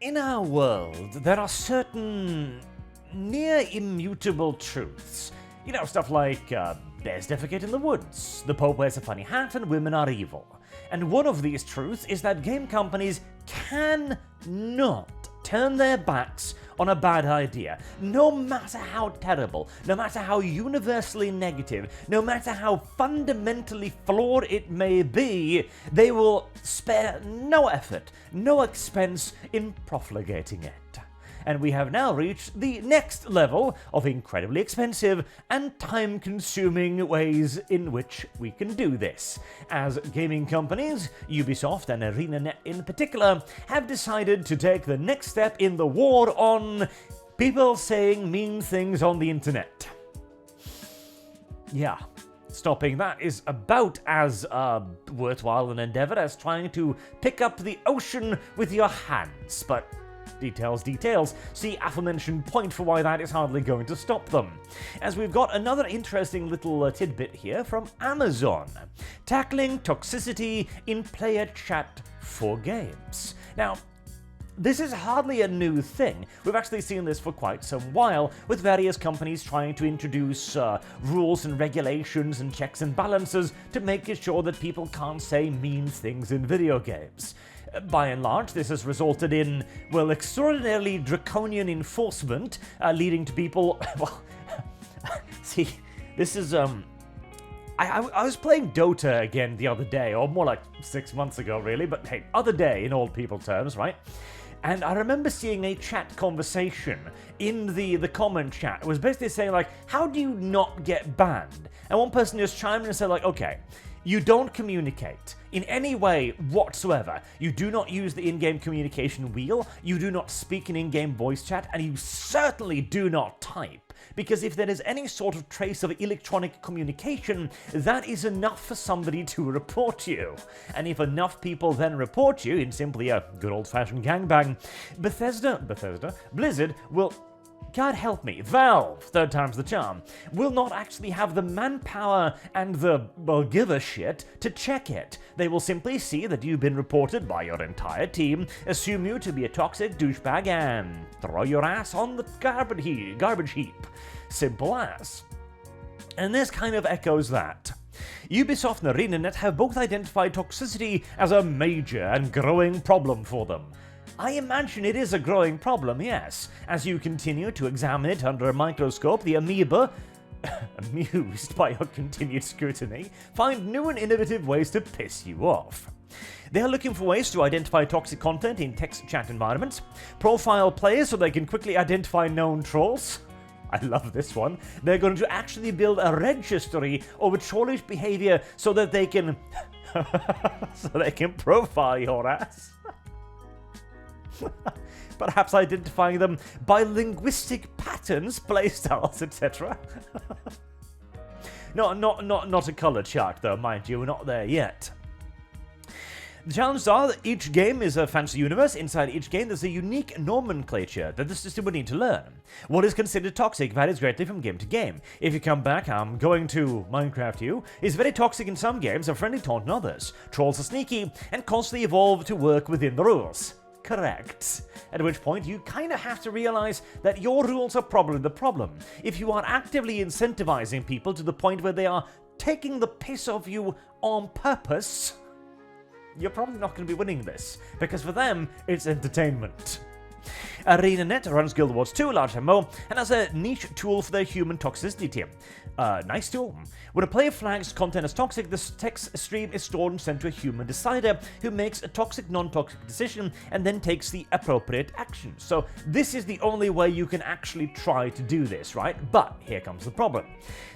In our world, there are certain near immutable truths. You know, stuff like bears defecate in the woods, the Pope wears a funny hat, and women are evil. And one of these truths is that game companies cannot turn their backs on a bad idea, no matter how terrible, no matter how universally negative, no matter how fundamentally flawed it may be. They will spare no effort, no expense in profligating it. And we have now reached the next level of incredibly expensive and time-consuming ways in which we can do this, as gaming companies, Ubisoft and ArenaNet in particular, have decided to take the next step in the war on people saying mean things on the internet. Yeah. Stopping that is about as worthwhile an endeavor as trying to pick up the ocean with your hands, but details. See aforementioned point for why that is hardly going to stop them. As we've got another interesting little tidbit here from Amazon. Tackling toxicity in player chat for games. Now, this is hardly a new thing. We've actually seen this for quite some while, with various companies trying to introduce rules and regulations and checks and balances to make sure that people can't say mean things in video games. By and large, this has resulted in, well, extraordinarily draconian enforcement, leading to people... well, see, this is, I was playing Dota again the other day, or more like 6 months ago, really, but hey, other day in old people terms, right? And I remember seeing a chat conversation in the comment chat. It was basically saying, like, how do you not get banned? And one person just chimed in and said, like, okay, you don't communicate in any way whatsoever. You do not use the in-game communication wheel, you do not speak in in-game voice chat, and you certainly do not type. Because if there is any sort of trace of electronic communication, that is enough for somebody to report you. And if enough people then report you in simply a good old-fashioned gangbang, Blizzard will... God help me, Valve, third time's the charm, will not actually have the manpower and the, well, give a shit to check it. They will simply see that you've been reported by your entire team, assume you to be a toxic douchebag, and throw your ass on the garbage heap. Simple as. And this kind of echoes that. Ubisoft and ArenaNet have both identified toxicity as a major and growing problem for them. I imagine it is a growing problem, yes. As you continue to examine it under a microscope, the amoeba, amused by your continued scrutiny, find new and innovative ways to piss you off. They are looking for ways to identify toxic content in text chat environments, profile players so they can quickly identify known trolls. I love this one. They're going to actually build a registry of trollish behavior so that they can profile your ass. Perhaps identifying them by linguistic patterns, playstyles, etc. Not a color chart, though, mind you. We're not there yet. The challenges are that each game is a fantasy universe. Inside each game, there's a unique nomenclature that the system would need to learn. What is considered toxic varies greatly from game to game. If you come back, I'm going to Minecraft you, is very toxic in some games and friendly taunt in others. Trolls are sneaky and constantly evolve to work within the rules. Correct. At which point you kind of have to realize that your rules are probably the problem. If you are actively incentivizing people to the point where they are taking the piss off you on purpose, you're probably not going to be winning this, because for them, it's entertainment. ArenaNet runs Guild Wars 2, large MMO, and has a niche tool for their human toxicity team. Nice tool. When a player flags content as toxic, the text stream is stored and sent to a human decider who makes a toxic, non-toxic decision and then takes the appropriate action. So this is the only way you can actually try to do this, right? But here comes the problem.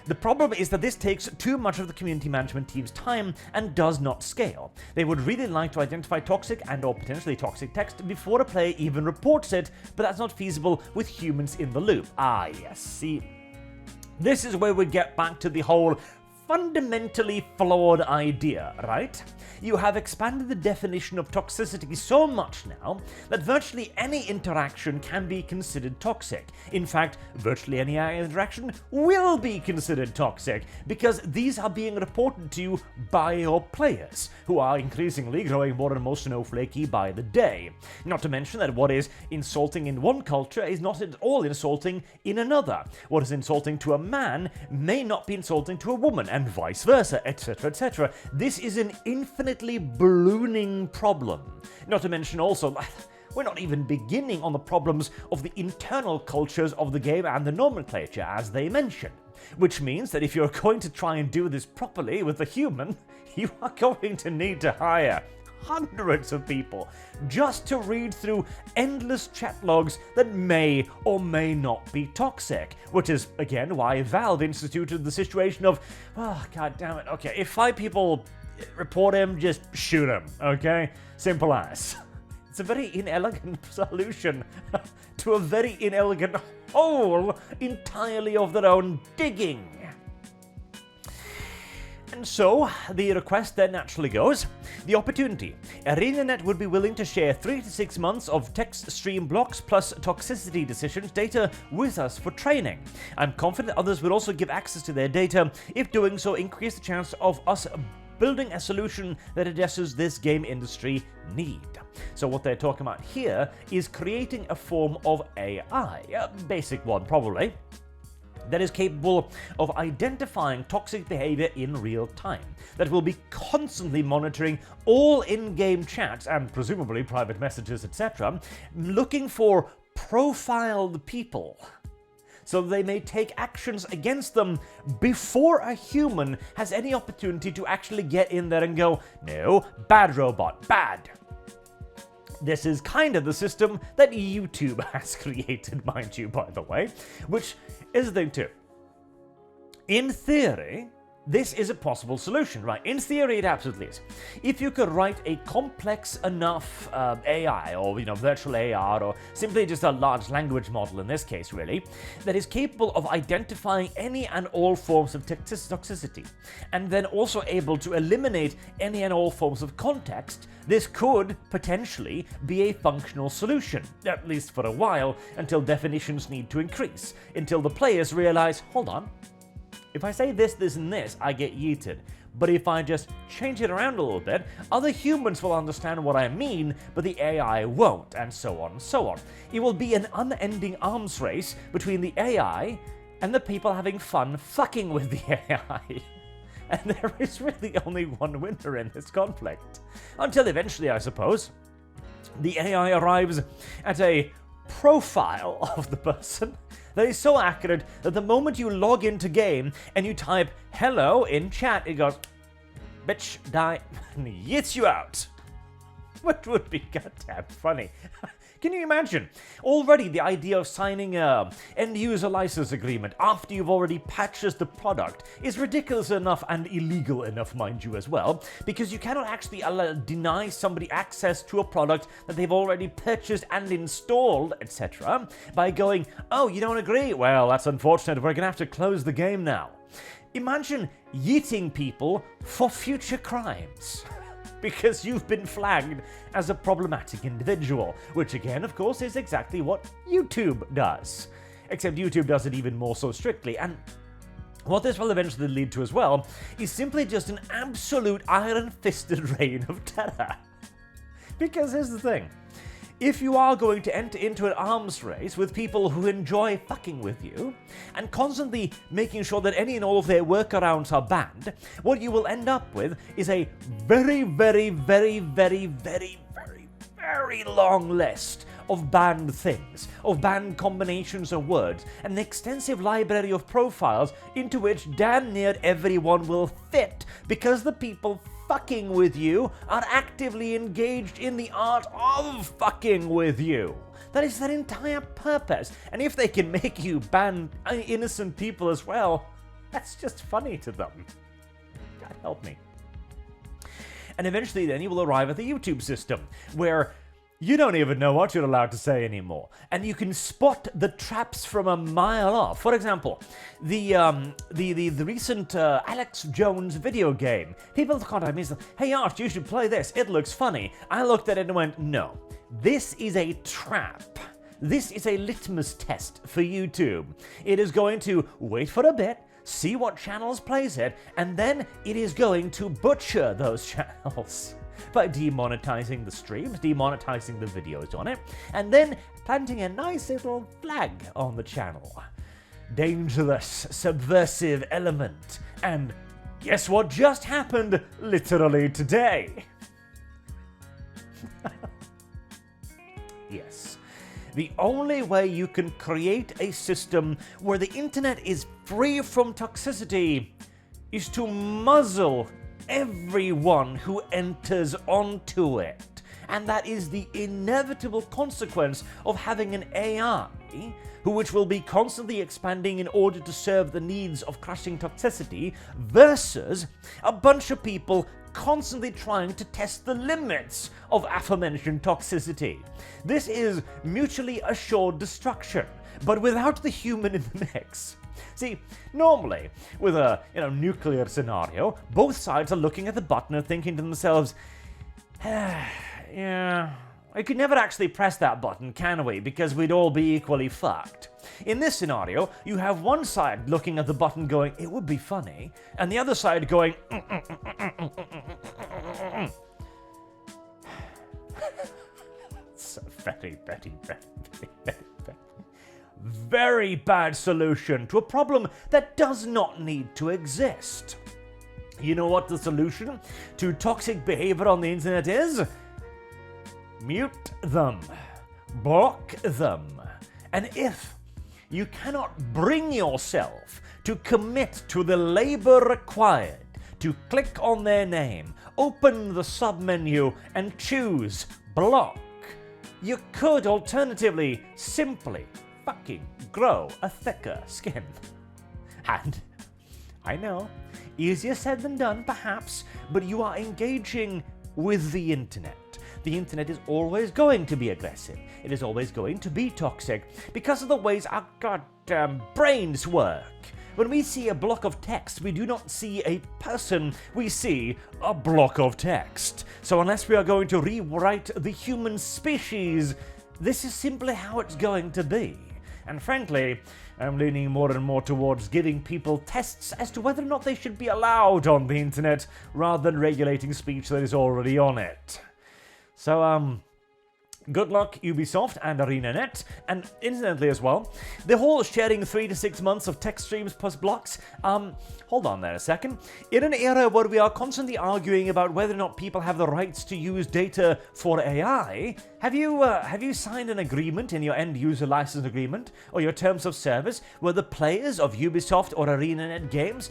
The problem is that this takes too much of the community management team's time and does not scale. They would really like to identify toxic and or potentially toxic text before a player even reports it, but that's not feasible with humans in the loop. Ah, yes, see, this is where we get back to the whole fundamentally flawed idea, right? You have expanded the definition of toxicity so much now that virtually any interaction can be considered toxic. In fact, virtually any interaction will be considered toxic because these are being reported to you by your players, who are increasingly growing more and more snowflakey by the day. Not to mention that what is insulting in one culture is not at all insulting in another. What is insulting to a man may not be insulting to a woman, and vice versa, etc., etc. This is an infinitely ballooning problem. Not to mention also, we're not even beginning on the problems of the internal cultures of the game and the nomenclature, as they mention. Which means that if you're going to try and do this properly with the human, you are going to need to hire hundreds of people just to read through endless chat logs that may or may not be toxic, which is again why Valve instituted the situation of, oh god damn it, okay, if 5 people report him, just shoot him, okay? Simple as. It's a very inelegant solution to a very inelegant hole entirely of their own digging. And so, the request then naturally goes, the opportunity. ArenaNet would be willing to share 3 to 6 months of text stream blocks plus toxicity decisions data with us for training. I'm confident others will also give access to their data, if doing so increase the chance of us building a solution that addresses this game industry need. So what they're talking about here is creating a form of AI, a basic one probably, that is capable of identifying toxic behavior in real time, that will be constantly monitoring all in-game chats and presumably private messages, etc., looking for profiled people, so they may take actions against them before a human has any opportunity to actually get in there and go, no, bad robot, bad. This is kind of the system that YouTube has created, mind you, by the way, which is the thing too. In theory, this is a possible solution, right? In theory, it absolutely is. If you could write a complex enough AI, or virtual AR, or simply just a large language model in this case, really, that is capable of identifying any and all forms of toxicity, and then also able to eliminate any and all forms of context, this could potentially be a functional solution, at least for a while, until definitions need to increase, until the players realize, hold on, if I say this, this, and this, I get yeeted. But if I just change it around a little bit, other humans will understand what I mean, but the AI won't, and so on and so on. It will be an unending arms race between the AI and the people having fun fucking with the AI. And there is really only one winner in this conflict. Until eventually, I suppose, the AI arrives at a profile of the person that is so accurate that the moment you log into game and you type hello in chat, it goes, bitch, die, and yeets you out. Which would be goddamn funny. Can you imagine? Already the idea of signing a end-user license agreement after you've already purchased the product is ridiculous enough and illegal enough, mind you, as well, because you cannot actually deny somebody access to a product that they've already purchased and installed, etc., by going, oh, you don't agree? Well, that's unfortunate. We're going to have to close the game now. Imagine yeeting people for future crimes. Because you've been flagged as a problematic individual, which again, of course, is exactly what YouTube does. Except YouTube does it even more so strictly, and what this will eventually lead to as well is simply just an absolute iron-fisted reign of terror. Because here's the thing. If you are going to enter into an arms race with people who enjoy fucking with you, and constantly making sure that any and all of their workarounds are banned, what you will end up with is a very, very, very, very, very, very, very long list of banned things, of banned combinations of words, and an extensive library of profiles into which damn near everyone will fit, because the people fucking with you are actively engaged in the art of fucking with you. That is their entire purpose. And if they can make you ban innocent people as well, that's just funny to them. God help me. And eventually then you will arrive at the YouTube system, where You don't even know what you're allowed to say anymore. And you can spot the traps from a mile off. For example, the recent Alex Jones video game. People contacted me and said, "Hey Arch, you should play this. It looks funny." I looked at it and went, "No, this is a trap. This is a litmus test for YouTube. It is going to wait for a bit, see what channels plays it, and then it is going to butcher those channels by demonetizing the streams, demonetizing the videos on it, and then planting a nice little flag on the channel. Dangerous, subversive element. And guess what just happened literally today?" Yes. The only way you can create a system where the internet is free from toxicity is to muzzle everyone who enters onto it. And that is the inevitable consequence of having an AI which will be constantly expanding in order to serve the needs of crushing toxicity versus a bunch of people constantly trying to test the limits of aforementioned toxicity. This is mutually assured destruction, but without the human in the mix. See, normally, with a nuclear scenario, both sides are looking at the button and thinking to themselves, yeah, we could never actually press that button, can we? Because we'd all be equally fucked. In this scenario, you have one side looking at the button going, "It would be funny," and the other side going, It's a very bad solution to a problem that does not need to exist. You know what the solution to toxic behavior on the internet is? Mute them. Block them. And if you cannot bring yourself to commit to the labor required to click on their name, open the submenu, and choose block, you could alternatively simply fucking grow a thicker skin. And I know, easier said than done perhaps, but you are engaging with the internet. The internet is always going to be aggressive. It is always going to be toxic because of the ways our goddamn brains work. When we see a block of text, we do not see a person, we see a block of text. So unless we are going to rewrite the human species, this is simply how it's going to be. And frankly, I'm leaning more and more towards giving people tests as to whether or not they should be allowed on the internet, rather than regulating speech that is already on it. So, good luck, Ubisoft and ArenaNet, and incidentally as well, the whole sharing 3 to 6 months of text streams plus blocks, hold on there a second. In an era where we are constantly arguing about whether or not people have the rights to use data for AI, have you signed an agreement in your end-user license agreement or your terms of service where the players of Ubisoft or ArenaNet games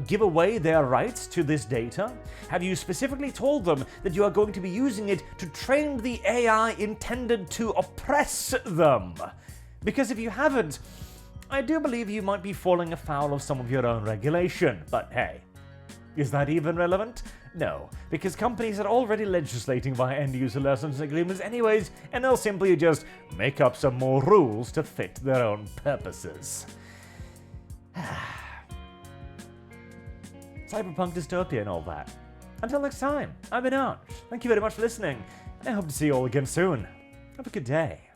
give away their rights to this data? Have you specifically told them that you are going to be using it to train the AI intended to oppress them? Because if you haven't, I do believe you might be falling afoul of some of your own regulation. But hey, is that even relevant? No, because companies are already legislating via end-user license agreements anyways, and they'll simply just make up some more rules to fit their own purposes. Cyberpunk dystopia and all that. Until next time, I've been Arch. Thank you very much for listening, and I hope to see you all again soon. Have a good day.